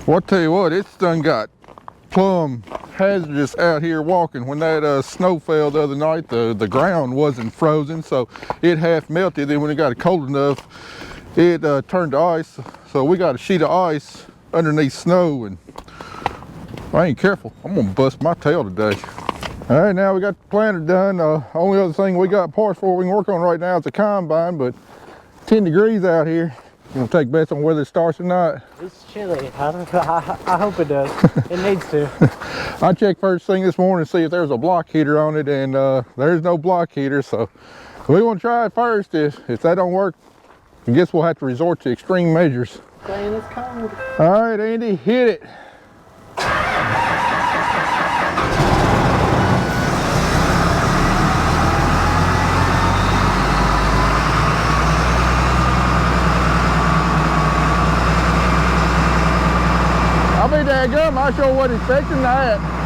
Well, I tell you what, it's done got plumb hazardous out here walking. When that snow fell the other night, the ground wasn't frozen, so it half melted. Then when it got cold enough, it turned to ice. So we got a sheet of ice underneath snow, and if I ain't careful, I'm gonna bust my tail today. All right, now we got the planter done. Only other thing we got parts for we can work on right now is the combine, but 10 degrees out here. You gonna take bets on whether it starts or not? It's chilly. I hope it does. It needs to. I checked first thing this morning to see if there's a block heater on it, and there's no block heater, so we want to try it first. If that don't work, I guess we'll have to resort to extreme measures. Saying it's cold. All right, Andy, hit it. I'll be daggum, I sure wasn't expecting that.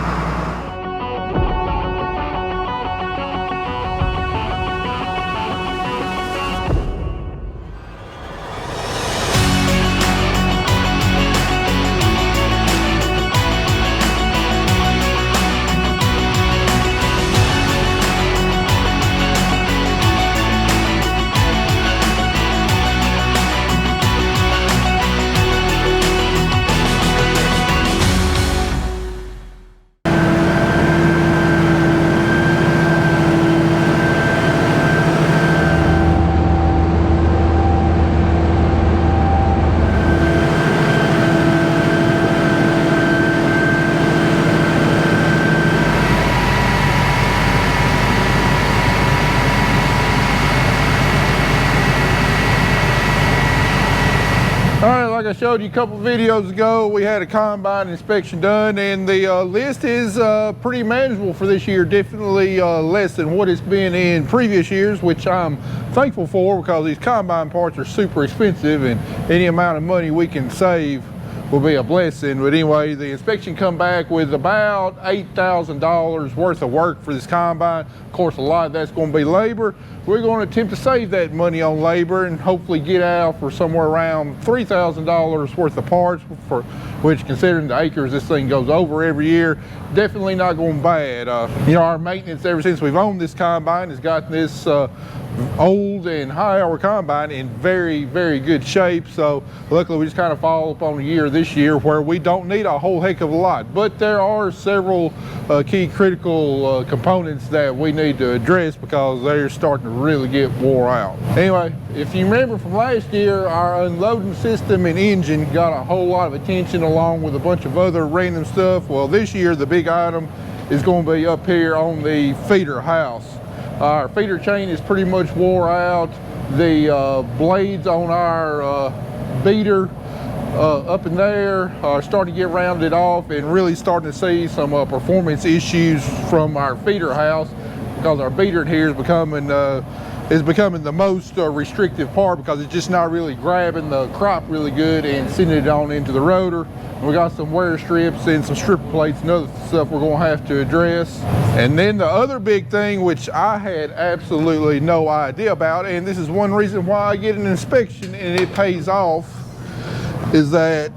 Like I showed you a couple videos ago, we had a combine inspection done, and the list is pretty manageable for this year. Definitely less than what it's been in previous years, which I'm thankful for, because these combine parts are super expensive, and any amount of money we can save will be a blessing. But anyway, the inspection come back with about $8,000 worth of work for this combine. Of course, a lot of that's going to be labor. We're going to attempt to save that money on labor and hopefully get out for somewhere around $3,000 worth of parts, for which, considering the acres this thing goes over every year, definitely not going bad. You know, our maintenance ever since we've owned this combine has gotten this old and high-hour combine in very, very good shape. So luckily we just kind of fall upon a year this year where we don't need a whole heck of a lot, but there are several key critical components that we need to address because they're starting to really get wore out. Anyway, if you remember from last year, our unloading system and engine got a whole lot of attention along with a bunch of other random stuff. Well, this year the big item is going to be up here on the feeder house. Our feeder chain is pretty much wore out. The blades on our beater up in there are starting to get rounded off, and really starting to see some performance issues from our feeder house, because our beater in here is becoming the most restrictive part, because it's just not really grabbing the crop really good and sending it on into the rotor. We got some wear strips and some stripper plates and other stuff we're going to have to address. And then the other big thing, which I had absolutely no idea about, and this is one reason why I get an inspection and it pays off, is that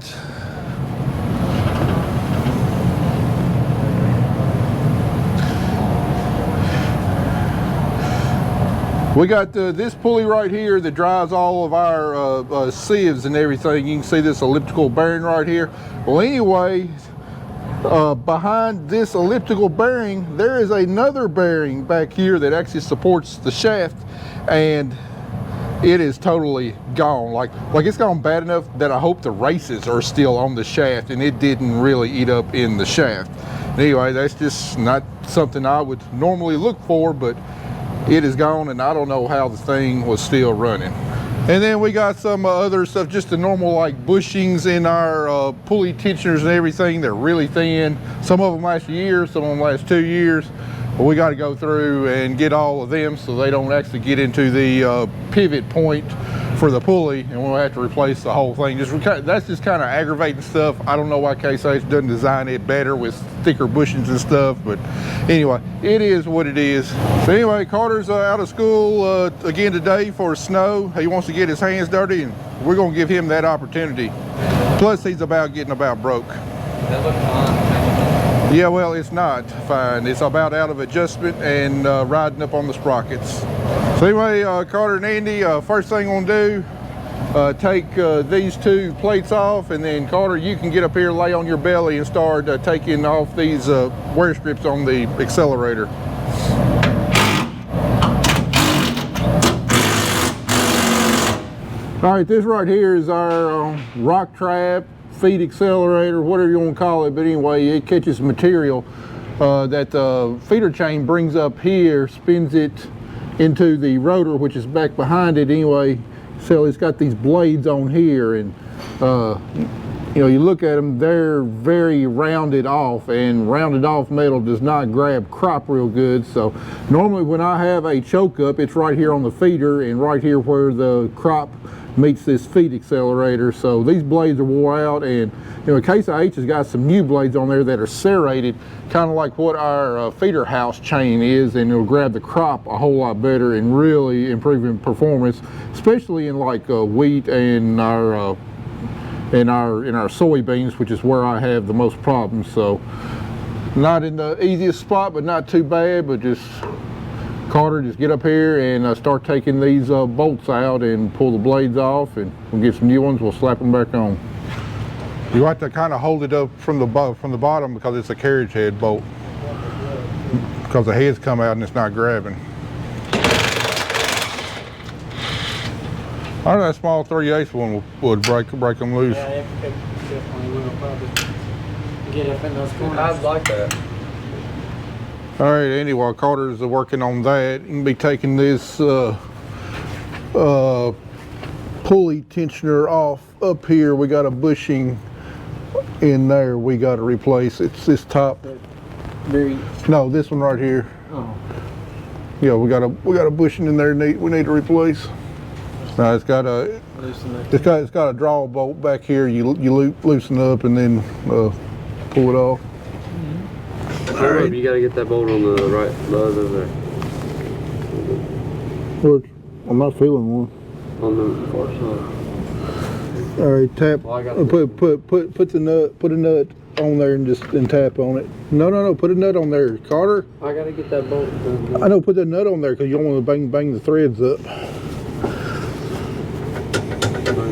we got this pulley right here that drives all of our sieves and everything. You can see this elliptical bearing right here. Well, anyway, behind this elliptical bearing, there is another bearing back here that actually supports the shaft, and it is totally gone. Like it's gone bad enough that I hope the races are still on the shaft and it didn't really eat up in the shaft. Anyway, that's just not something I would normally look for, but it is gone, and I don't know how the thing was still running. And then we got some other stuff, just the normal like bushings in our pulley tensioners and everything. They're really thin. Some of them last a year, some of them last 2 years. But we got to go through and get all of them so they don't actually get into the pivot point for the pulley, and we'll have to replace the whole thing. That's just kind of aggravating stuff. I don't know why Case-H doesn't design it better with thicker bushings and stuff, but anyway, it is what it is. So anyway, Carter's out of school again today for snow. He wants to get his hands dirty, and we're going to give him that opportunity. Plus he's getting about broke. That look fine. Yeah, well, it's not fine. It's about out of adjustment and riding up on the sprockets. So anyway, Carter and Andy, first thing I'm gonna do, take these two plates off, and then Carter, you can get up here, lay on your belly, and start taking off these wear strips on the accelerator. All right, this right here is our rock trap, feed accelerator, whatever you want to call it, but anyway, it catches material that the feeder chain brings up here, spins it into the rotor, which is back behind it anyway. So it's got these blades on here, and you know, you look at them, they're very rounded off, and rounded off metal does not grab crop real good. So normally when I have a choke up, it's right here on the feeder and right here where the crop meets this feed accelerator. So these blades are wore out, and you know, Case IH has got some new blades on there that are serrated, kind of like what our feeder house chain is, and it'll grab the crop a whole lot better and really improving performance, especially in like wheat and our soybeans, which is where I have the most problems. So not in the easiest spot, but not too bad. But just Carter, just get up here and start taking these bolts out and pull the blades off, and we'll get some new ones. We'll slap them back on. You have to kind of hold it up from the bottom because it's a carriage head bolt, because the heads come out and it's not grabbing. I know that small 3/8 one would break them loose. Yeah, it definitely will probably get up in those corners. I'd like that. All right, Andy, while Carter's working on that, you can be taking this pulley tensioner off up here. We got a bushing in there we got to replace. It's this top. No, this one right here. Oh. Yeah, we got a bushing in there we need to replace. Now it's got a draw bolt back here. You loosen up and then pull it off. All right. You gotta get that bolt on the right, the other there. Look, I'm not feeling one. On the far side. All right, tap. Well, I got put a nut on there and tap on it. No, put a nut on there, Carter. I gotta get that bolt done. I know, put that nut on there because you don't want to bang the threads up.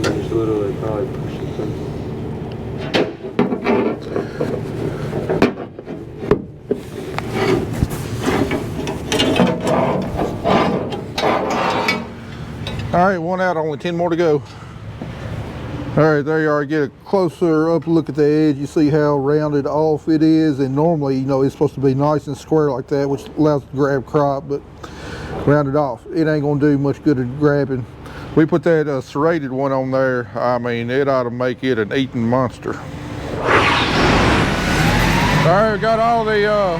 Just literally probably push it through. All right, one out, only 10 more to go. All right, there you are. Get a closer up look at the edge. You see how rounded off it is, and normally, you know, it's supposed to be nice and square like that, which allows it to grab crop, but rounded off, it ain't gonna do much good at grabbing. We put that serrated one on there. I mean, it ought to make it an eating monster. All right, we got all the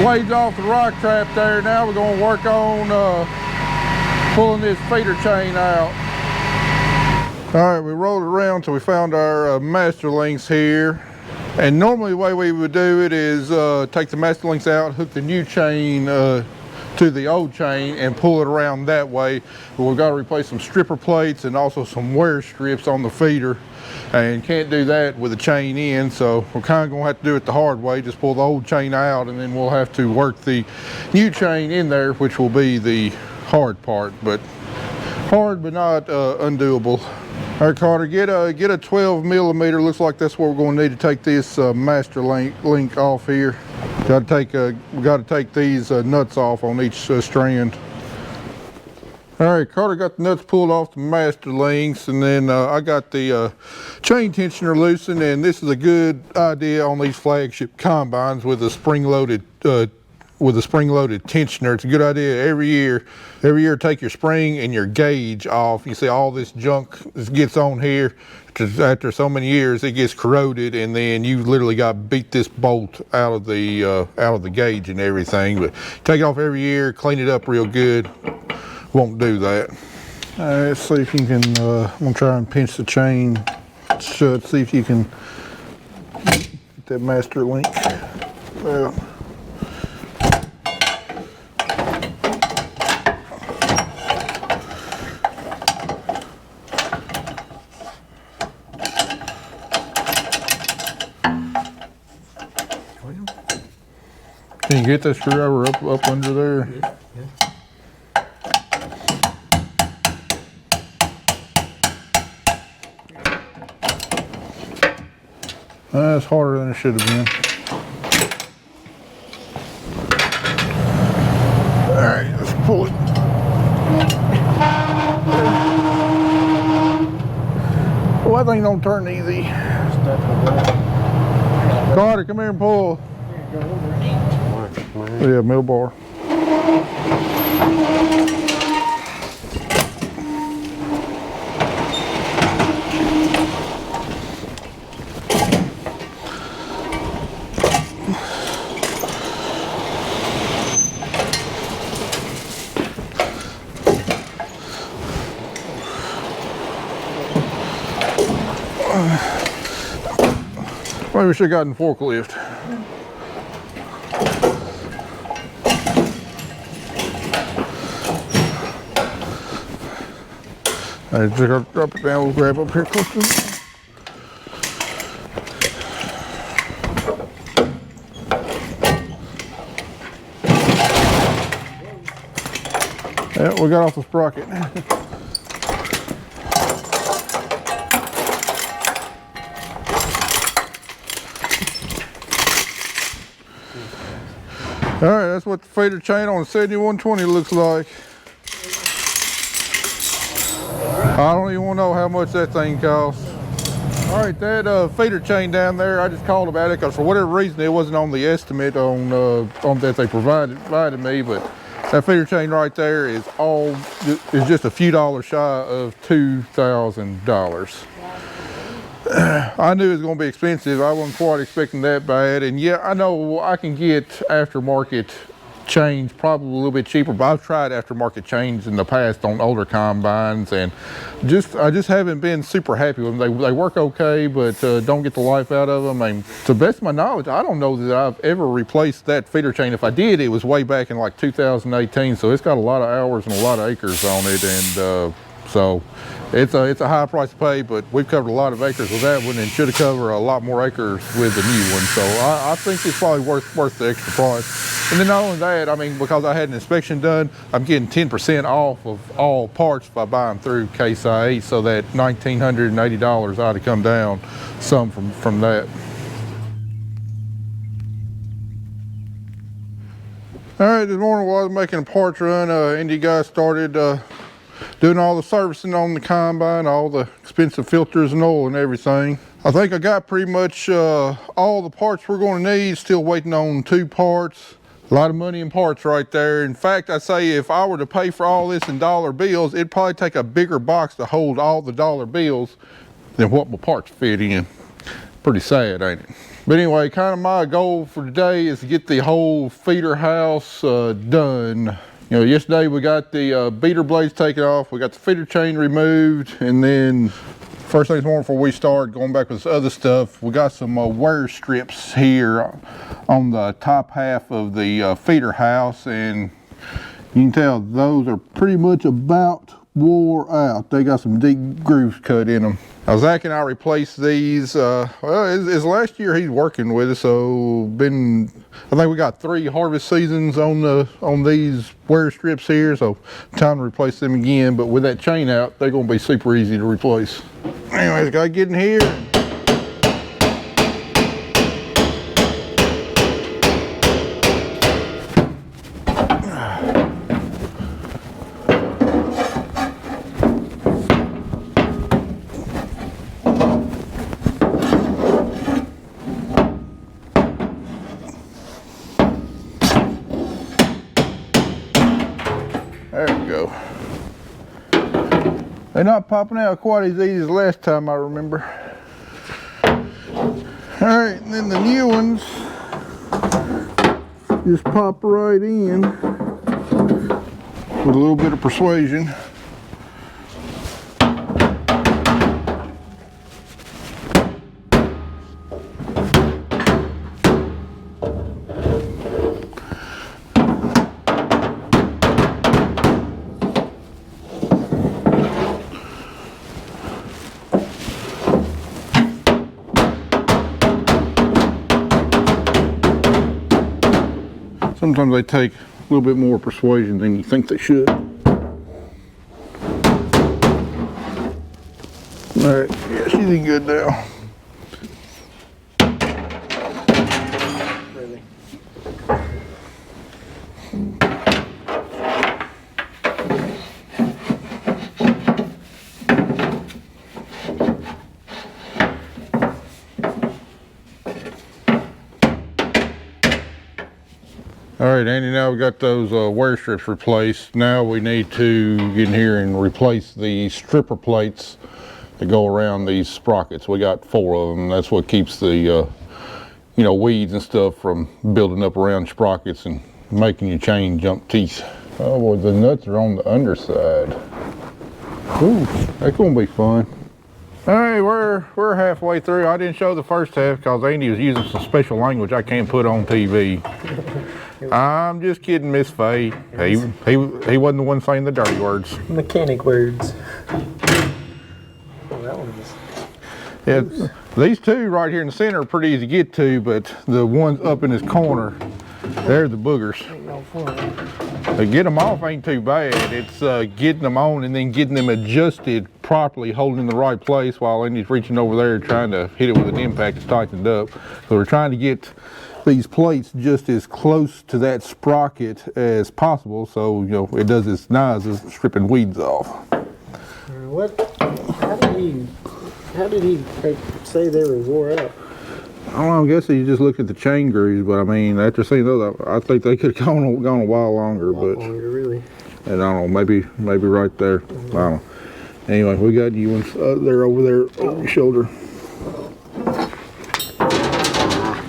blades off the rock trap there. Now we're gonna work on pulling this feeder chain out. All right, we rolled it around till we found our master links here. And normally the way we would do it is take the master links out, hook the new chain to the old chain and pull it around that way. But we've got to replace some stripper plates and also some wear strips on the feeder. And can't do that with the chain in, so we're kind of going to have to do it the hard way. Just pull the old chain out, and then we'll have to work the new chain in there, which will be the hard part, but hard but not undoable. All right, Carter, get a 12 millimeter. Looks like that's what we're going to need to take this master link off here. We got to take these nuts off on each strand. All right, Carter got the nuts pulled off the master links, and then I got the chain tensioner loosened. And this is a good idea on these flagship combines with a spring-loaded tensioner. It's a good idea every year take your spring and your gauge off. You see all this junk that gets on here, because after so many years it gets corroded, and then you literally got to beat this bolt out of the gauge and everything. But take it off every year, clean it up real good. Won't do that. All right, let's see if you can, I'm gonna try and pinch the chain shut, see if you can get that master link out. get that screwdriver up under there. That's harder than it should have been. All right, let's pull it. Oh, that thing don't turn easy. Carter, come here and pull. Yeah, middle bar. Maybe we should have gotten forklift. I just drop it down, we'll grab up here close to it. Yeah, we got off the sprocket. All right, that's what the feeder chain on the 7120 looks like. I don't even want to know how much that thing costs. All right, that feeder chain down there, I just called about it because for whatever reason it wasn't on the estimate on that they provided me, but that feeder chain right there is just a few dollars shy of $2,000. I knew it was going to be expensive. I wasn't quite expecting that bad. And yeah, I know I can get aftermarket chains probably a little bit cheaper, but I've tried aftermarket chains in the past on older combines, and I just haven't been super happy with them. They work okay, but don't get the life out of them. And to the best of my knowledge, I don't know that I've ever replaced that feeder chain. If I did, it was way back in like 2018, so it's got a lot of hours and a lot of acres on it, and so it's a high price to pay, but we've covered a lot of acres with that one and should have covered a lot more acres with the new one. So I think it's probably worth the extra price. And then not only that, I mean, because I had an inspection done, I'm getting 10% off of all parts by buying through Case IH, so that $1,980 ought to come down some from that. All right, this morning while I was making a parts run, Indy guy started doing all the servicing on the combine, all the expensive filters and oil and everything. I think I got pretty much all the parts we're going to need. Still waiting on 2 parts. A lot of money in parts right there. In fact, I say if I were to pay for all this in dollar bills, it'd probably take a bigger box to hold all the dollar bills than what my parts fit in. Pretty sad, ain't it? But anyway, kind of my goal for today is to get the whole feeder house done. You know, yesterday we got the beater blades taken off, we got the feeder chain removed, and then first thing this morning before we start going back with this other stuff, we got some wear strips here on the top half of the feeder house, and you can tell those are pretty much about wore out. They got some deep grooves cut in them. Now Zach and I replaced these, well, it's last year he's working with us, so I think we got 3 harvest seasons on these wear strips here, so time to replace them again. But with that chain out, they're gonna be super easy to replace. Anyways, gotta get in here. There we go. They're not popping out quite as easy as last time, I remember. All right, and then the new ones just pop right in with a little bit of persuasion. So sometimes they take a little bit more persuasion than you think they should. All right, yeah, she's in good now. Really. All right, Andy, now we got those wear strips replaced. Now we need to get in here and replace the stripper plates that go around these sprockets. We got 4 of them. That's what keeps the, you know, weeds and stuff from building up around sprockets and making your chain jump teeth. Oh boy, the nuts are on the underside. Ooh, that's gonna be fun. All right, we're halfway through. I didn't show the first half because Andy was using some special language I can't put on TV. I'm just kidding, Miss Faye. He wasn't the one saying the dirty words. Mechanic words. Oh, that one was. Yeah, these two right here in the center are pretty easy to get to, but the ones up in this corner, they're the boogers. Ain't no fun. Get them off ain't too bad. It's getting them on and then getting them adjusted properly, holding in the right place while Andy's reaching over there trying to hit it with an impact that's tightened up. So we're trying to get these plates just as close to that sprocket as possible, so you know it does its nice as stripping weeds off. How did he say they were wore out? I don't know, I guess he just looked at the chain grooves, but I mean, after seeing those, I think they could have gone a while longer, but Longer, really. and I don't know, maybe right there. I don't know. Anyway, we got new ones. They're over there over your shoulder.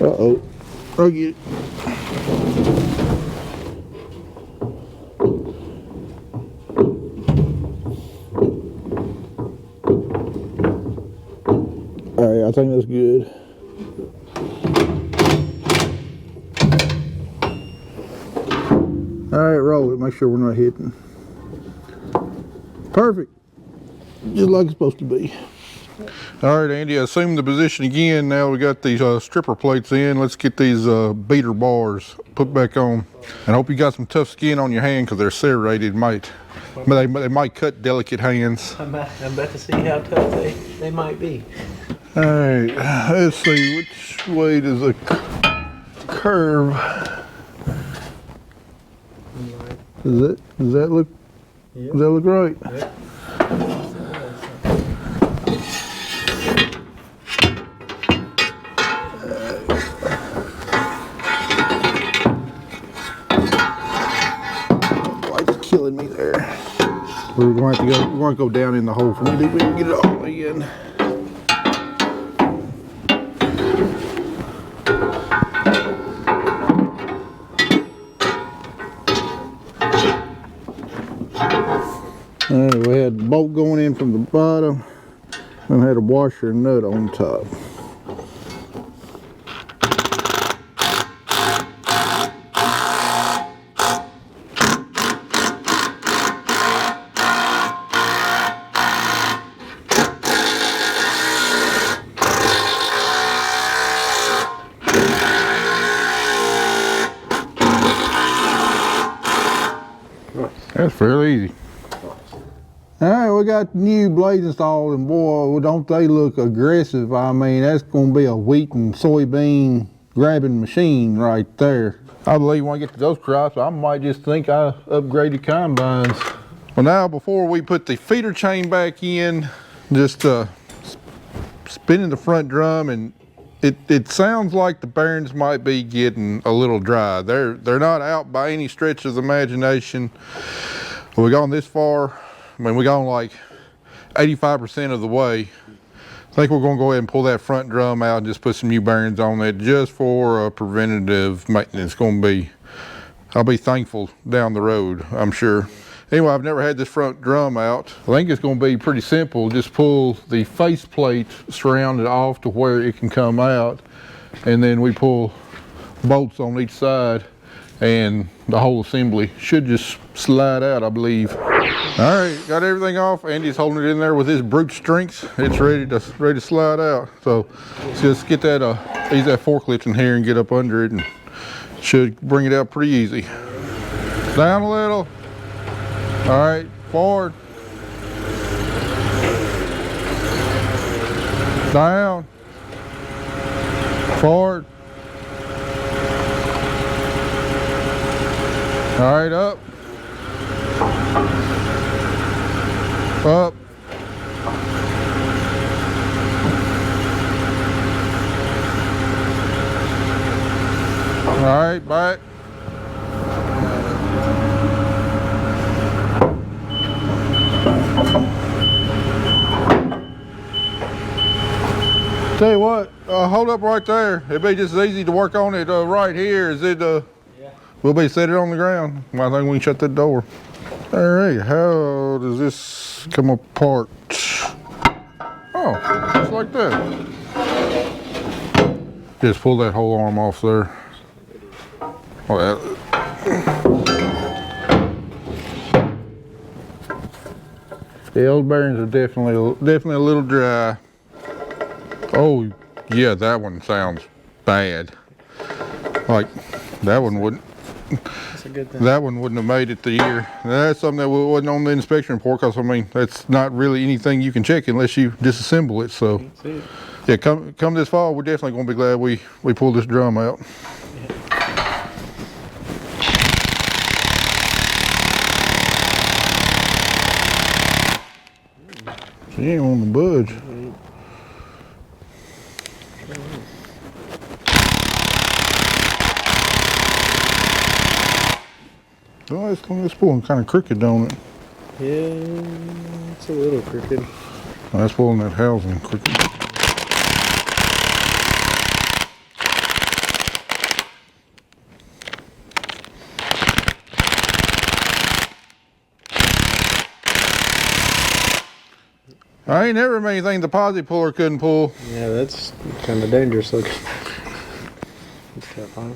Uh-oh. I'll get it. All right, I think that's good. All right, roll it. Make sure we're not hitting. Perfect. Just like it's supposed to be. All right, Andy, assume the position again. Now we got these stripper plates in. Let's get these beater bars put back on. And I hope you got some tough skin on your hand because they're serrated. They might cut delicate hands. I'm about to see how tough they might be. All right, let's see, which way does the curve? Does that look? Yep. Does that look right? Yep. Light's killing me there. We're going to have to go down in the hole for me to get it all the way in. All right, we had the bolt going in from the bottom and had a washer and nut on top. That's fairly easy. All right, we got new blades installed, and boy, don't they look aggressive. I mean, that's going to be a wheat and soybean grabbing machine right there. I believe when I get to those crops, I might just think I upgraded combines. Well, now before we put the feeder chain back in, just spinning the front drum, and it sounds like the bearings might be getting a little dry. They're not out by any stretch of the imagination. We've gone this far. I mean, we've gone like 85% of the way. I think we're going to go ahead and pull that front drum out and just put some new bearings on it just for preventative maintenance. I'll be thankful down the road, I'm sure. Anyway, I've never had this front drum out. I think it's going to be pretty simple. Just pull the face plate surrounded off to where it can come out, and then we pull bolts on each side, and the whole assembly should just slide out, I believe. All right, got everything off. Andy's holding it in there with his brute strength. It's ready to slide out. So let's just get that, ease that forklift in here and get up under it and Should bring it out pretty easy. Down a little. All right, forward. Down. Forward. All right, up. Up. All right, back. Tell you what, hold up right there. It'd be just as easy to work on it right here as it will be set it on the ground. I think we can shut that door. All right, how does this come apart? Oh, just like that. Just pull that whole arm off there. Oh, the old bearings are definitely a little dry. Oh, yeah, that one sounds bad. Like, that one wouldn't. That's a good thing. That one wouldn't have made it the year. That's something that wasn't on the inspection report, because, I mean, that's not really anything you can check unless you disassemble it, so. Yeah, come this fall, we're definitely going to be glad we pulled this drum out. She ain't on the budge. Oh, it's pulling kind of crooked, don't it? Yeah, it's a little crooked. Oh, that's pulling that housing crooked. I ain't never made anything the posi puller couldn't pull. Yeah, that's kind of dangerous looking. It's tough, huh?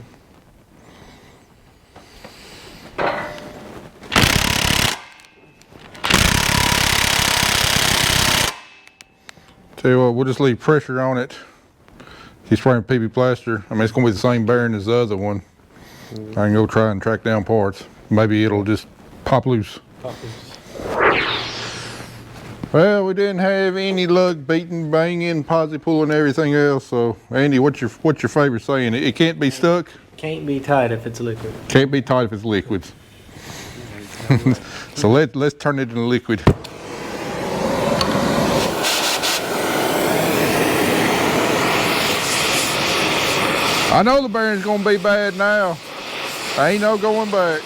Tell you what, we'll just leave pressure on it. He's spraying PP plaster. I mean, it's gonna be the same bearing as the other one. I can go try and track down parts. Maybe it'll just pop loose. Well, we didn't have any luck beating, banging, posi pulling, everything else. So, Andy, what's your favorite saying? It can't be stuck. Can't be tight if it's liquid. Can't be tight if it's liquids. So let's turn it into liquid. I know the bearing's gonna be bad now. Ain't no going back.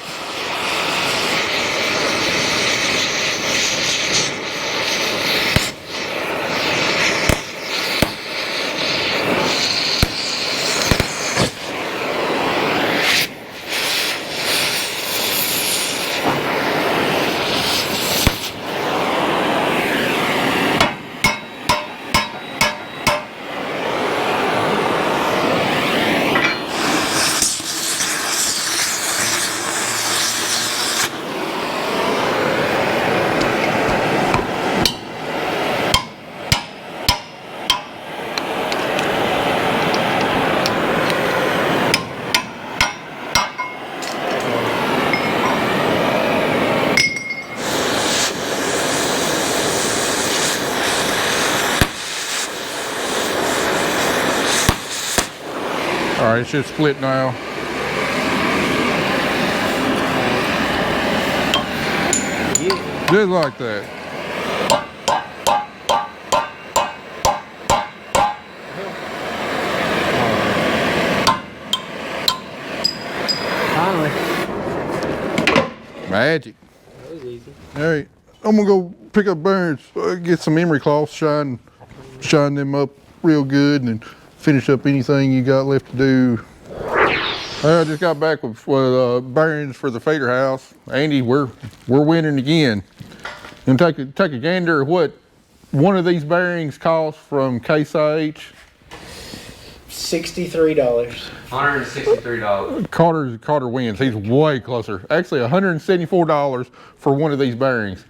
All right, it should split now. Just like that. Finally. Magic. That was easy. All right, I'm gonna go pick up bearings, get some emery cloths, shine them up real good, and finish up anything you got left to do. I just got back with bearings for the feeder house. Andy, we're winning again. You take a gander at what one of these bearings costs from Case IH. $63. $163. Carter wins. He's way closer. Actually, $174 for one of these bearings.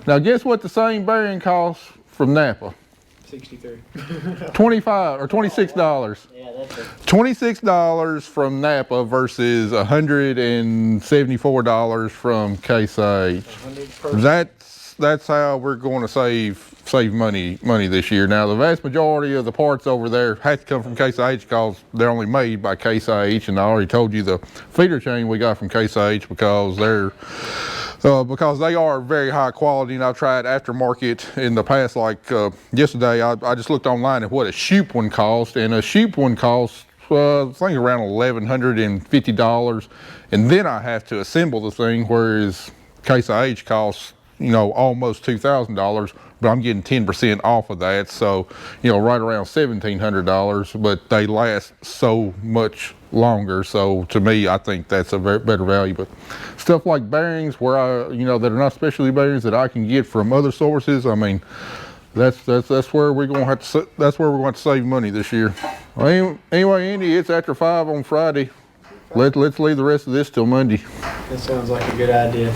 Now, guess what the same bearing costs from Napa? 63. 25 or $26. Yeah, that's it. $26 from Napa versus $174 from Case IH. 100%. That's how we're going to save money this year. Now the vast majority of the parts over there have to come from Case IH because they're only made by Case IH, and I already told you the feeder chain we got from Case IH because they are very high quality, and I've tried aftermarket in the past. Like yesterday, I just looked online at what a Shoop one cost, and a Shoop one costs I think around $1,150, and then I have to assemble the thing, whereas Case IH costs almost $2,000, but I'm getting 10% off of that, so right around $1,700. But they last so much longer, so to me, I think that's a better value. But stuff like bearings, where that are not specialty bearings that I can get from other sources, I mean, that's where we're going to have to save money this year. Well, anyway, Andy, it's after 5 on Friday. Let's leave the rest of this till Monday. That sounds like a good idea.